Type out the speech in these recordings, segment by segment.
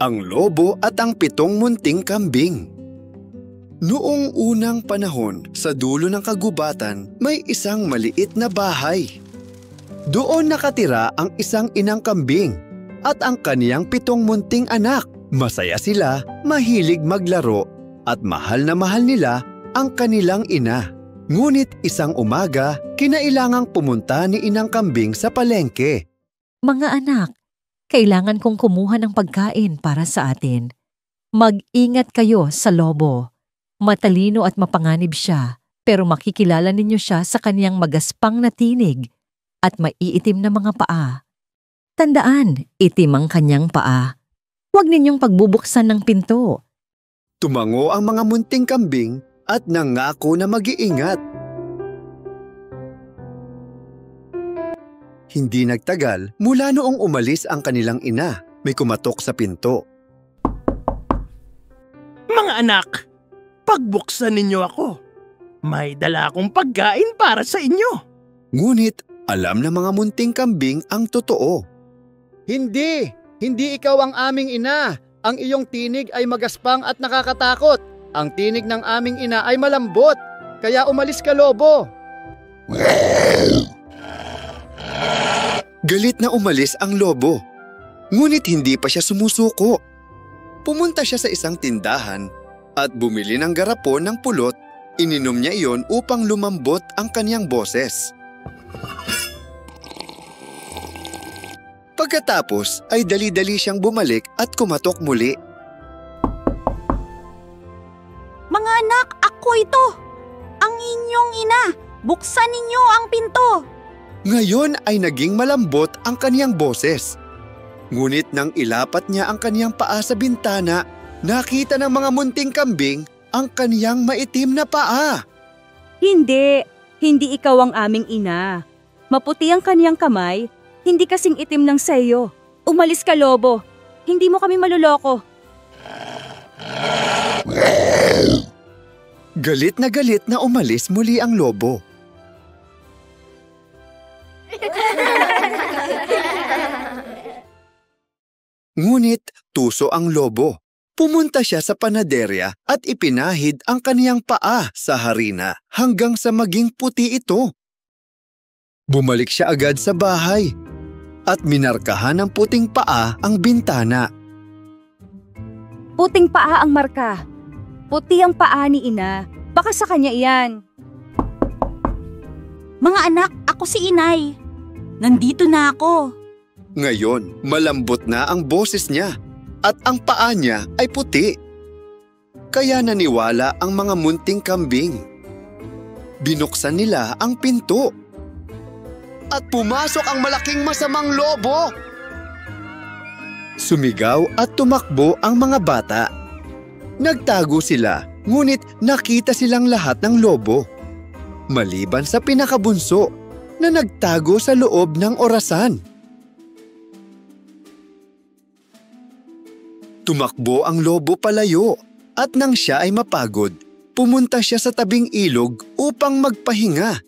ang lobo at ang 7 munting kambing. Noong unang panahon, sa dulo ng kagubatan, may isang maliit na bahay. Doon nakatira ang isang inang kambing at ang kaniyang 7 munting anak. Masaya sila, mahilig maglaro at mahal na mahal nila ang kanilang ina. Ngunit isang umaga, kinailangang pumunta ni inang kambing sa palengke. Mga anak, kailangan kong kumuha ng pagkain para sa atin. Mag-ingat kayo sa lobo. Matalino at mapanganib siya, pero makikilala ninyo siya sa kaniyang magaspang na tinig at maiitim na mga paa. Tandaan, itim ang kanyang paa. Huwag ninyong pagbubuksan ng pinto. Tumango ang mga munting kambing at nangako na mag-iingat. Hindi nagtagal, mula noong umalis ang kanilang ina, may kumatok sa pinto. Mga anak, pagbuksan ninyo ako. May dala akong pagkain para sa inyo. Ngunit alam ng mga munting kambing ang totoo. Hindi! Hindi ikaw ang aming ina. Ang iyong tinig ay magaspang at nakakatakot. Ang tinig ng aming ina ay malambot. Kaya umalis ka, lobo. Galit na umalis ang lobo. Ngunit hindi pa siya sumusuko. Pumunta siya sa isang tindahan at bumili ng garapon ng pulot. Ininom niya iyon upang lumambot ang kaniyang boses. Pagkatapos ay dali-dali siyang bumalik at kumatok muli. Mga anak, ako ito! Ang inyong ina! Buksan ninyo ang pinto! Ngayon ay naging malambot ang kaniyang boses. Ngunit nang ilapat niya ang kaniyang paa sa bintana, nakita ng mga munting kambing ang kaniyang maitim na paa. Hindi! Hindi ikaw ang aming ina. Maputi ang kaniyang kamay, hindi kasing itim ng sayo. Umalis ka, lobo. Hindi mo kami maluloko. Galit na umalis muli ang lobo. Ngunit tuso ang lobo. Pumunta siya sa panaderya at ipinahid ang kaniyang paa sa harina hanggang sa maging puti ito. Bumalik siya agad sa bahay at minarkahan ng puting paa ang bintana. Puting paa ang marka. Puti ang paa ni ina. Baka sa kanya iyan. Mga anak, ako si inay. Nandito na ako. Ngayon, malambot na ang boses niya at ang paa niya ay puti. Kaya naniwala ang mga munting kambing. Binuksan nila ang pinto. At pumasok ang malaking masamang lobo. Sumigaw at tumakbo ang mga bata. Nagtago sila, ngunit nakita silang lahat ng lobo. Maliban sa pinakabunso na nagtago sa loob ng orasan. Tumakbo ang lobo palayo at nang siya ay mapagod, pumunta siya sa tabing ilog upang magpahinga.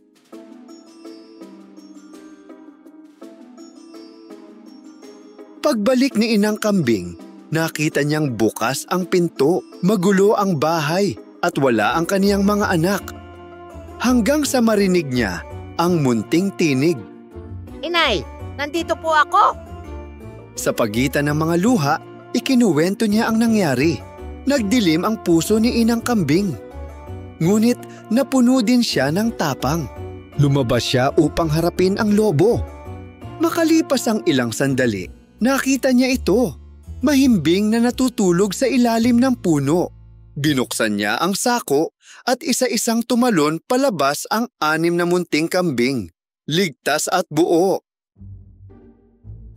Pagbalik ni inang kambing, nakita niyang bukas ang pinto, magulo ang bahay at wala ang kaniyang mga anak. Hanggang sa marinig niya ang munting tinig. Inay, nandito po ako. Sa pagitan ng mga luha, ikinuwento niya ang nangyari. Nagdilim ang puso ni inang kambing. Ngunit napuno din siya ng tapang. Lumabas siya upang harapin ang lobo. Makalipas ang ilang sandali, nakita niya ito. Mahimbing na natutulog sa ilalim ng puno. Binuksan niya ang sako at isa-isang tumalon palabas ang 6 na munting kambing. Ligtas at buo.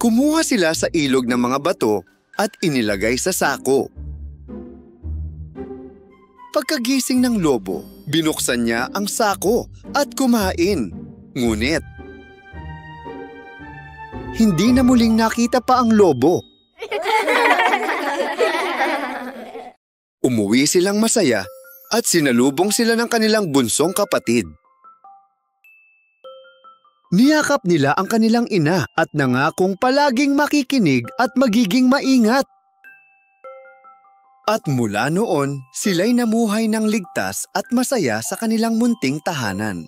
Kumuha sila sa ilog ng mga bato at inilagay sa sako. Pagkagising ng lobo, binuksan niya ang sako at kumain. Ngunit hindi na muling nakita pa ang lobo. Umuwi silang masaya at sinalubong sila ng kanilang bunsong kapatid. Niyakap nila ang kanilang ina at nangakong palaging makikinig at magiging maingat. At mula noon, sila'y namuhay ng ligtas at masaya sa kanilang munting tahanan.